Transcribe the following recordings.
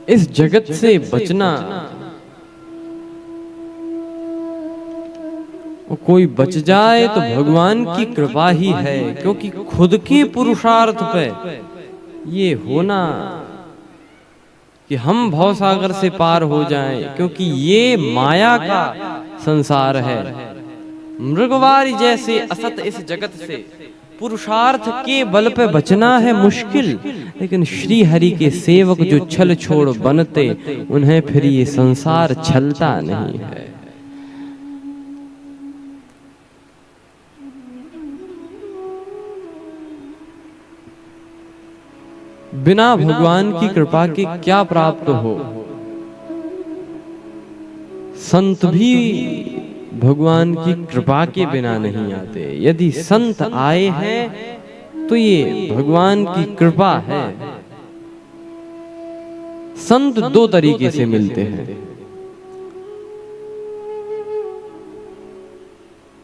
इस जगत से बचना, कोई बच जाए तो भगवान की कृपा ही है, क्योंकि खुद के पुरुषार्थ पे ये होना कि हम भवसागर से पार हो जाएं, क्योंकि ये माया का संसार है। मृगवारी जैसे असत इस जगत से पुरुषार्थ के बल पे बचना है मुश्किल, लेकिन श्री हरि के सेवक जो छल छोड़ बनते, उन्हें फिर ये संसार छलता नहीं है। बिना भगवान की कृपा के क्या प्राप्त हो? संत भी भगवान की कृपा के बिना नहीं आते। यदि संत आए हैं तो ये भगवान की कृपा है। संत दो तरीके से मिलते हैं,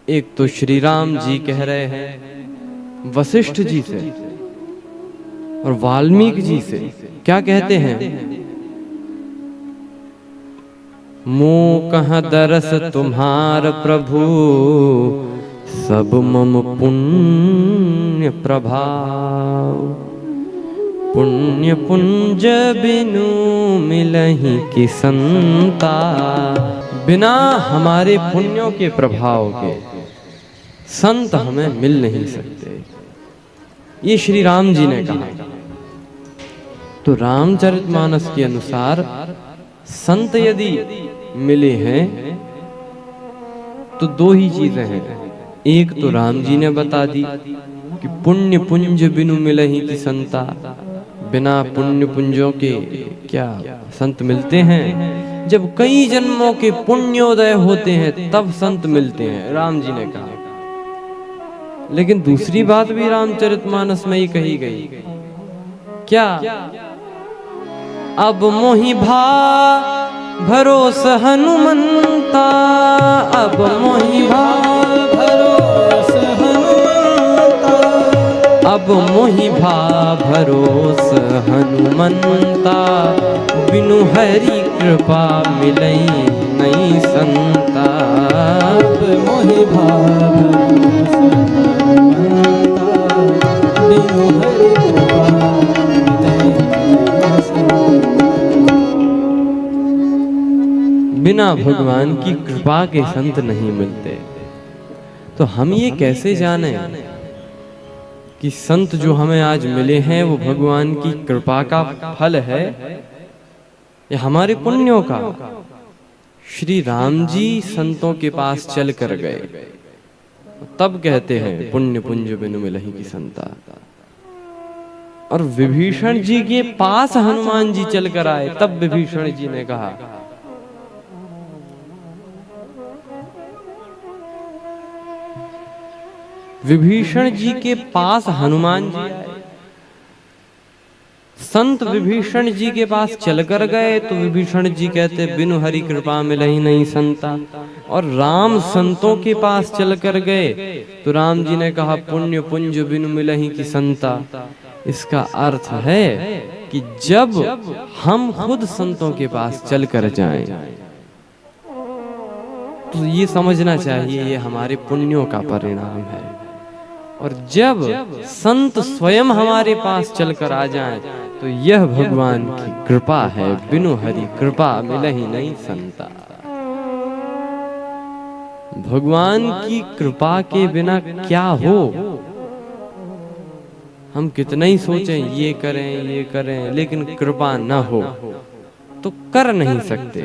एक तो श्री राम जी कह रहे हैं वशिष्ठ जी से, और वाल्मीकि जी से क्या कहते हैं? मोह कहाँ दरस तुम्हार प्रभु, सब मम पुण्य प्रभाव। पुण्य पुंज बिनु मिलहि कि संता। बिना हमारे पुण्यों के प्रभाव के संत हमें मिल नहीं सकते, ये श्री राम जी ने कहा। तो रामचरितमानस के अनुसार संत यदि मिले हैं तो दो ही चीजें हैं। एक तो राम जी ने बता दी कि पुण्य पुंज बिनु मिलहि कि संता। बिना पुण्य पुंजों के क्या संत मिलते हैं? जब कई जन्मों के पुण्योदय होते हैं तब संत मिलते हैं, राम जी ने कहा। लेकिन दूसरी बात भी रामचरितमानस में ही कही गई, क्या? अब मोहि भा भरोस हनुमंता। अब मोहि भा भरोस हनुमंता। अब मोहि भा भरोस हनुमंता। बिनु हरि कृपा मिलै नहीं संता। अब मोहि भा भरोस हनुमंता। बिनु हरि कृपा मिलै नहीं संता। बिना भगवान की कृपा के संत नहीं मिलते। तो हम ये कैसे जाने कि संत जो हमें आज मिले हैं वो भगवान की कृपा का फल है या हमारे पुण्यों का? श्री राम जी संतों के पास चल कर गए, तब कहते हैं पुण्य पुंज बिनु मिलहि कि संता। और विभीषण जी के पास हनुमान जी चल कर आए, तब विभीषण जी ने कहा विभीषण जी के पास हनुमान जी आए, संत विभीषण जी के पास चल कर गए तो विभीषण जी कहते बिनु हरि कृपा मिलहि नहीं संता। और राम संतों के पास चल कर गए तो राम जी ने कहा पुण्य पुंज बिनु मिलहि कि संता। इसका अर्थ है कि जब हम खुद संतों के पास चल कर जाएं तो ये समझना चाहिए ये हमारे पुण्यों का परिणाम है। और जब संत स्वयं हमारे पास चलकर आ जाएं तो यह भगवान की कृपा है। बिनु हरि कृपा मिलहि नहीं संता। भगवान की कृपा के बिना क्या हो? हम कितना ही सोचें ये करें, लेकिन कृपा न हो तो कर नहीं सकते।